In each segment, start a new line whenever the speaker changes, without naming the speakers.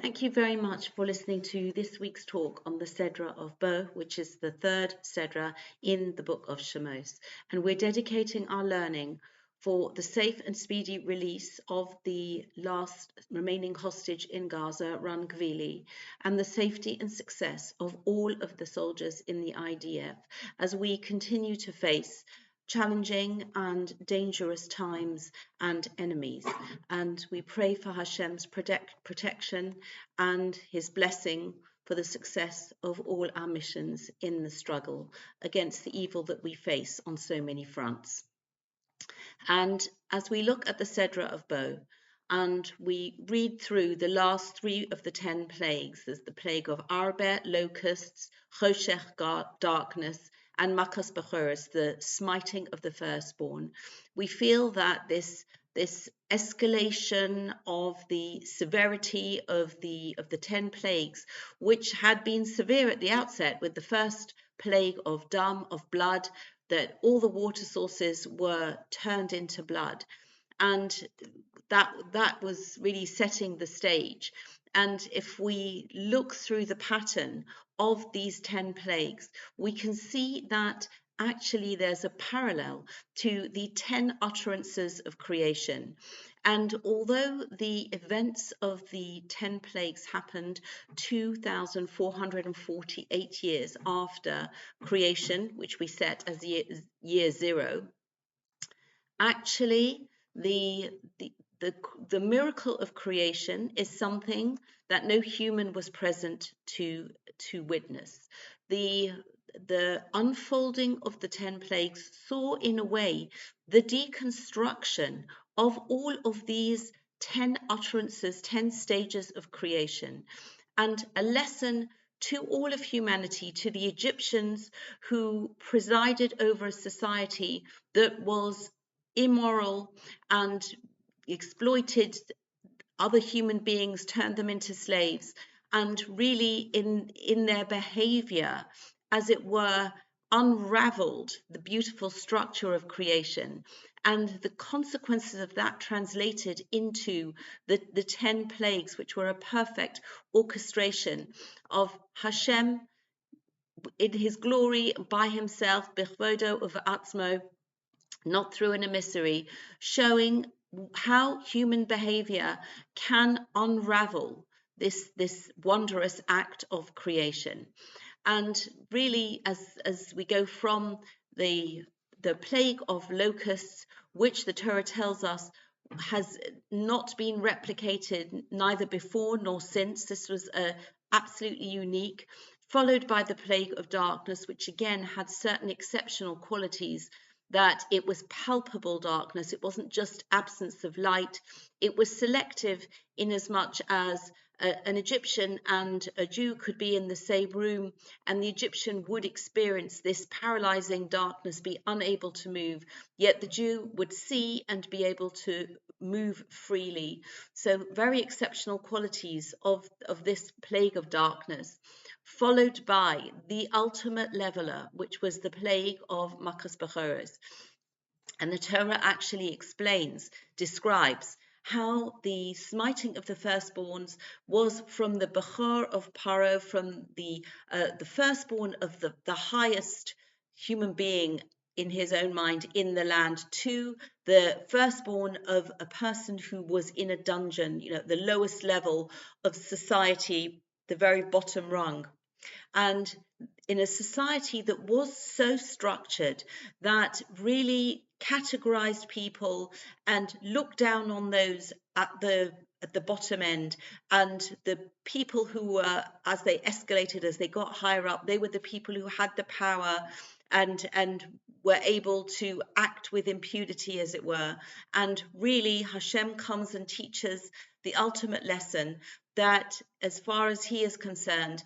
Thank you very much for listening to this week's talk on the Sedra of Bo, which is the third Sedra in the book of Shemos. And we're dedicating our learning for the safe and speedy release of the last remaining hostage in Gaza, Ran Gvili, and the safety and success of all of the soldiers in the IDF as we continue to face challenging and dangerous times and enemies. And we pray for Hashem's protection and his blessing for the success of all our missions in the struggle against the evil that we face on so many fronts. And as we look at the Sedra of Bo, and we read through the last 3 of the 10 plagues, there's the plague of Arbe, locusts, Choshech, darkness, and Makas Bechoros, the smiting of the firstborn, we feel that this escalation of the severity of the 10 plagues, which had been severe at the outset with the first plague of dam, of blood, that all the water sources were turned into blood, and that was really setting the stage. And if we look through the pattern of these 10 plagues, we can see that actually there's a parallel to the 10 utterances of creation. And although the events of the 10 plagues happened 2,448 years after creation, which we set as year 0, actually the miracle of creation is something that no human was present to witness. The unfolding of the 10 plagues saw, in a way, the deconstruction of all of these 10 utterances, 10 stages of creation, and a lesson to all of humanity, to the Egyptians who presided over a society that was immoral and exploited other human beings, turned them into slaves, and really in their behavior, as it were, unraveled the beautiful structure of creation. And the consequences of that translated into the 10 plagues, which were a perfect orchestration of Hashem in his glory by himself, Bichvodo of Atzmo, not through an emissary, showing how human behavior can unravel this wondrous act of creation. And really, as we go from the plague of locusts, which the Torah tells us has not been replicated neither before nor since, this was absolutely unique, followed by the plague of darkness, which again had certain exceptional qualities, that it was palpable darkness. It wasn't just absence of light. It was selective in as much as an Egyptian and a Jew could be in the same room, and the Egyptian would experience this paralyzing darkness, be unable to move, yet the Jew would see and be able to move freely. So very exceptional qualities of this plague of darkness, followed by the ultimate leveler, which was the plague of Makas Bechoros. And the Torah actually describes how the smiting of the firstborns was from the Bechor of Paro, from the firstborn of the highest human being in his own mind in the land, to the firstborn of a person who was in a dungeon, the lowest level of society, the very bottom rung. And in a society that was so structured that really categorized people and looked down on those at the bottom end, and the people who were, as they escalated, as they got higher up, they were the people who had the power and were able to act with impunity, as it were. And really, Hashem comes and teaches the ultimate lesson that, as far as he is concerned,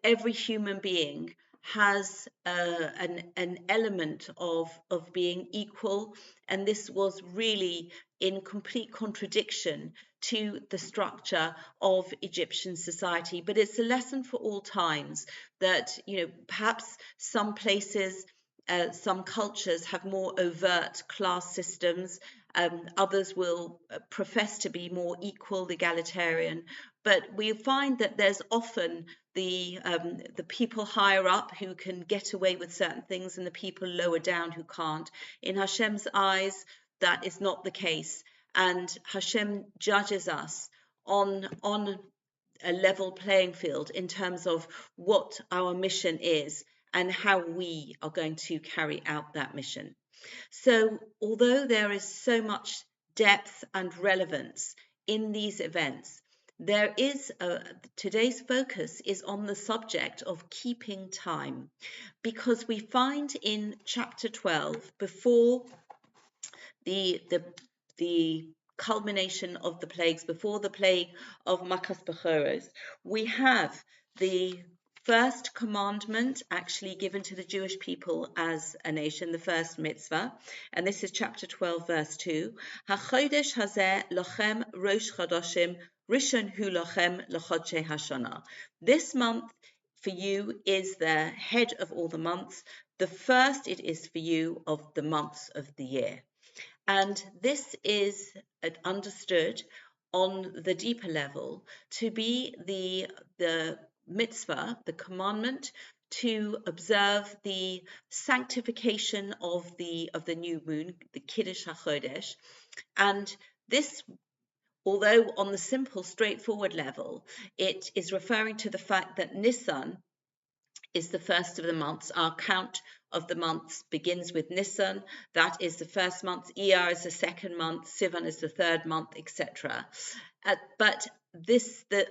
every human being has an element of being equal, and this was really in complete contradiction to the structure of Egyptian society. But it's a lesson for all times that, perhaps some places, some cultures have more overt class systems. Others will profess to be more equal, egalitarian. but we find that there's often the people higher up who can get away with certain things and the people lower down who can't. In Hashem's eyes, that is not the case, and Hashem judges us on a level playing field in terms of what our mission is and how we are going to carry out that mission. So, although there is so much depth and relevance in these events, there is today's focus is on the subject of keeping time, because we find in chapter 12, before the the the culmination of the plagues, before the plague of Makas Bechoros, we have the first commandment actually given to the Jewish people as a nation, the first mitzvah, and this is chapter 12, verse 2. HaChodesh hazeh lochem rosh chodoshim rishon hu lochem lechodshei hashana. This month for you is the head of all the months. The first it is for you of the months of the year. And this is understood on the deeper level to be the mitzvah, the commandment to observe the sanctification of the new moon, the Kiddush HaChodesh. And this, although on the simple, straightforward level, it is referring to the fact that Nisan is the first of the months. Our count of the months begins with Nisan. That is the first month. Iyar is the second month. Sivan is the third month, etc. But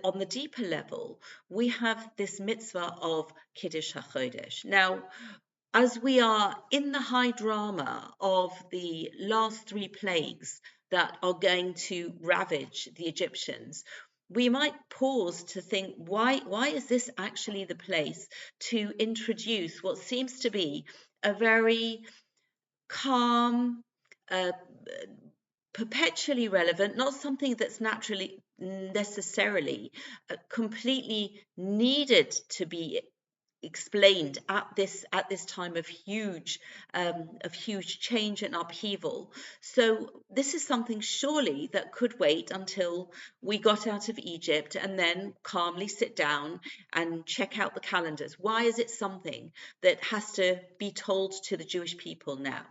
on the deeper level, we have this mitzvah of Kiddush HaChodesh. Now, as we are in the high drama of the last three plagues that are going to ravage the Egyptians, we might pause to think, why is this actually the place to introduce what seems to be a very calm, perpetually relevant, not something that's naturally necessarily completely needed to be explained at this time of huge change and upheaval. So this is something surely that could wait until we got out of Egypt and then calmly sit down and check out the calendars. Why is it something that has to be told to the Jewish people now?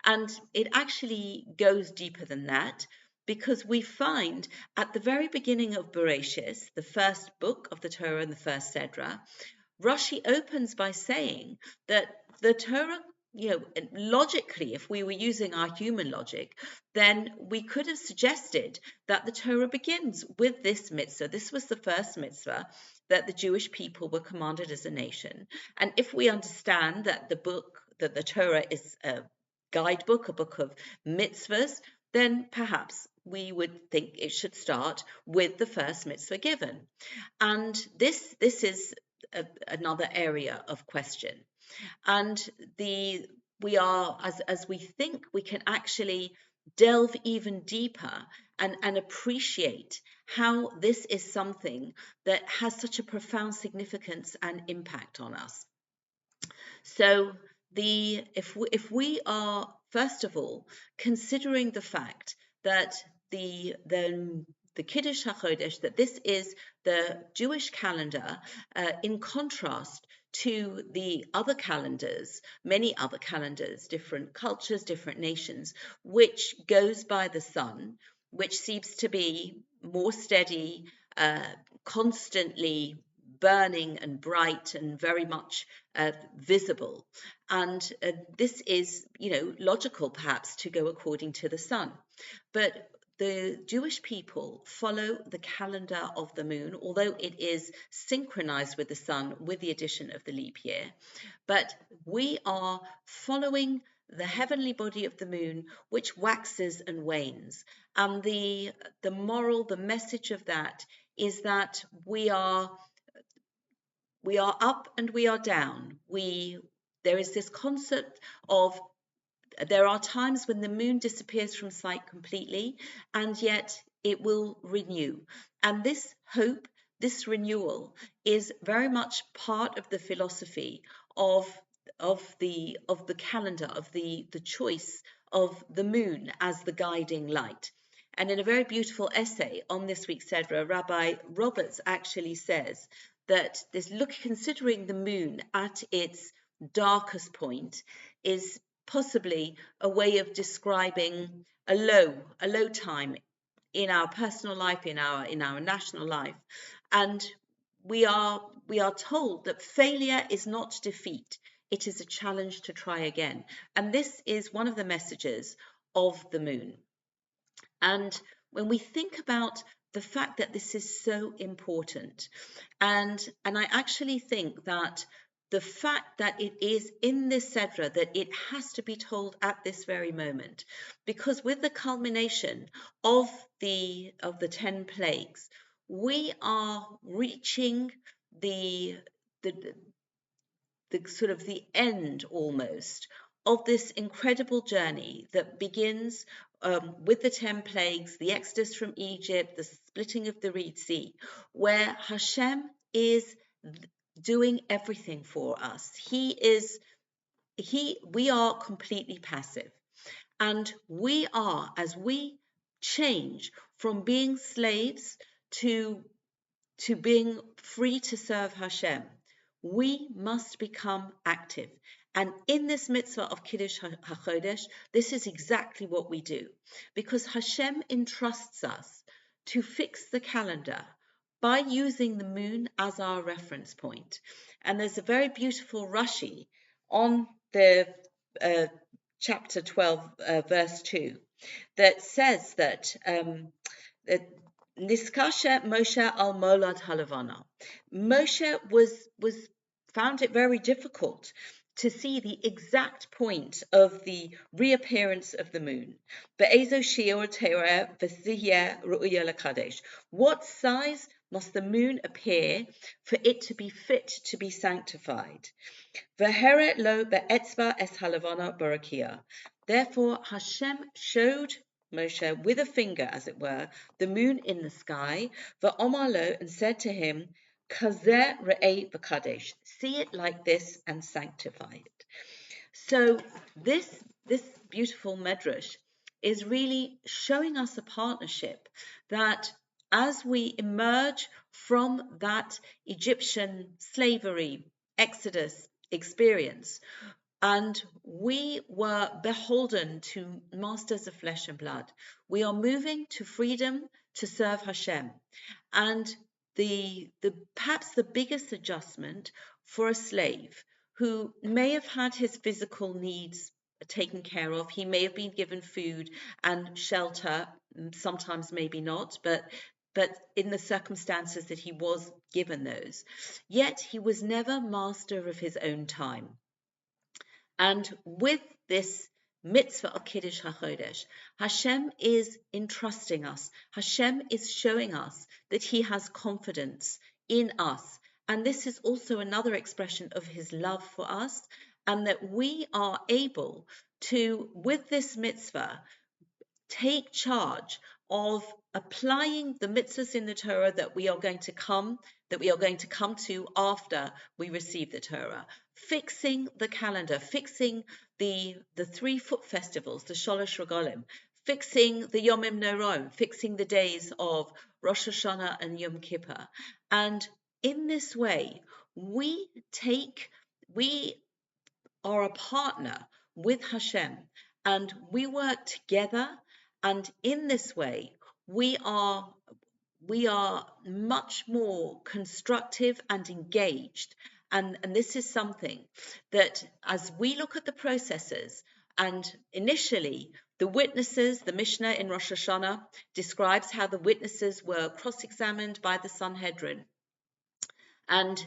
And it actually goes deeper than that, because we find at the very beginning of Bereshis, the first book of the Torah and the first Sedra, Rashi opens by saying that the Torah, logically, if we were using our human logic, then we could have suggested that the Torah begins with this mitzvah. This was the first mitzvah that the Jewish people were commanded as a nation. And if we understand that the Torah is a guidebook, a book of mitzvahs, then perhaps we would think it should start with the first mitzvah given. And this is another area of question. And we are, as we think, we can actually delve even deeper and appreciate how this is something that has such a profound significance and impact on us. So if we are, first of all, considering the fact that the Kiddush HaChodesh, that this is the Jewish calendar, in contrast to the other calendars, many other calendars, different cultures, different nations, which goes by the sun, which seems to be more steady, constantly burning and bright and very much visible. And this is, logical perhaps to go according to the sun. But the Jewish people follow the calendar of the moon, although it is synchronized with the sun with the addition of the leap year. But we are following the heavenly body of the moon, which waxes and wanes. And the message of that is that we are up and we are down. There is this concept of, there are times when the moon disappears from sight completely, and yet it will renew. And this hope, this renewal, is very much part of the philosophy of the calendar, of the choice of the moon as the guiding light. And in a very beautiful essay on this week's Sedra, Rabbi Roberts actually says that considering the moon at its darkest point is possibly a way of describing a low time in our personal life, in our national life. And we are told that failure is not defeat, it is a challenge to try again. And this is one of the messages of the moon. And when we think about the fact that this is so important, and I actually think that the fact that it is in this Sedra, that it has to be told at this very moment, because with the culmination of the 10 plagues, we are reaching the sort of the end almost of this incredible journey that begins with the 10 plagues, the exodus from Egypt, the splitting of the Red Sea, where Hashem is doing everything for us. We are completely passive. And we are, as we change from being slaves to being free to serve Hashem, we must become active. And in this mitzvah of Kiddush HaChodesh, this is exactly what we do. Because Hashem entrusts us to fix the calendar by using the moon as our reference point. And there's a very beautiful Rashi on the chapter 12, verse 2, that says that Niskasha Moshe al Molad Halavana. Moshe found it very difficult to see the exact point of the reappearance of the moon. What size must the moon appear for it to be fit to be sanctified? Therefore Hashem showed Moshe with a finger, as it were, the moon in the sky, and said to him, Kazeh re'eh v'kadesh, see it like this and sanctify it. So this beautiful medrash is really showing us a partnership that as we emerge from that Egyptian slavery, exodus experience, and we were beholden to masters of flesh and blood, we are moving to freedom to serve Hashem. And perhaps the biggest adjustment for a slave who may have had his physical needs taken care of, he may have been given food and shelter, sometimes maybe not, but in the circumstances that he was given those, yet he was never master of his own time. And with this mitzvah of Kiddush HaChodesh, Hashem is entrusting us. Hashem is showing us that He has confidence in us. And this is also another expression of His love for us, and that we are able to, with this mitzvah, take charge of applying the mitzvahs in the Torah that we are going to come to after we receive the Torah, fixing the calendar, fixing the 3 foot festivals, the Sholosh Regalim, fixing the Yomim Noraim, fixing the days of Rosh Hashanah and Yom Kippur. And in this way, we are a partner with Hashem, and we work together. And in this way, we are much more constructive and engaged. And this is something that, as we look at the processes, and initially the witnesses, the Mishnah in Rosh Hashanah describes how the witnesses were cross-examined by the Sanhedrin. And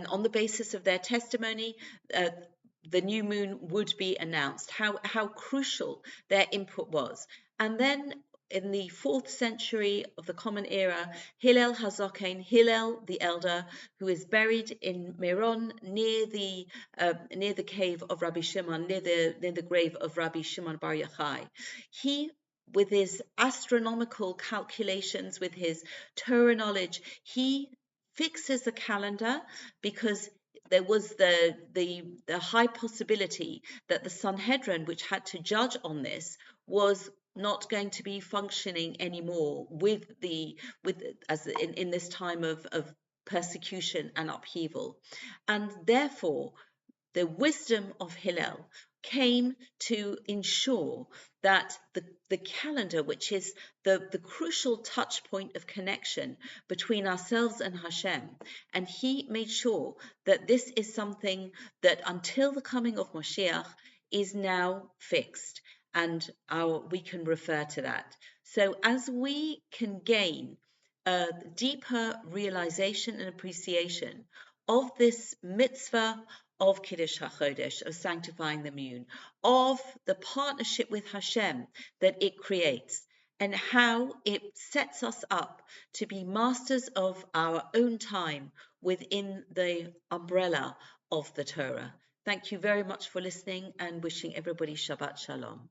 on the basis of their testimony, the new moon would be announced, how crucial their input was. And then in the 4th century of the Common Era, Hillel HaZaken, Hillel the elder, who is buried in Meron near the cave of Rabbi Shimon, near the grave of Rabbi Shimon Bar Yochai, he, with his astronomical calculations, with his Torah knowledge, he fixes a calendar, because there was the high possibility that the Sanhedrin, which had to judge on this, was not going to be functioning anymore with as in this time of persecution and upheaval. And therefore the wisdom of Hillel came to ensure that the calendar, which is the crucial touch point of connection between ourselves and Hashem, and he made sure that this is something that until the coming of Moshiach is now fixed, and we can refer to that. So as we can gain a deeper realization and appreciation of this mitzvah of Kiddush HaChodesh, of sanctifying the moon, of the partnership with Hashem that it creates, and how it sets us up to be masters of our own time within the umbrella of the Torah. Thank you very much for listening and wishing everybody Shabbat Shalom.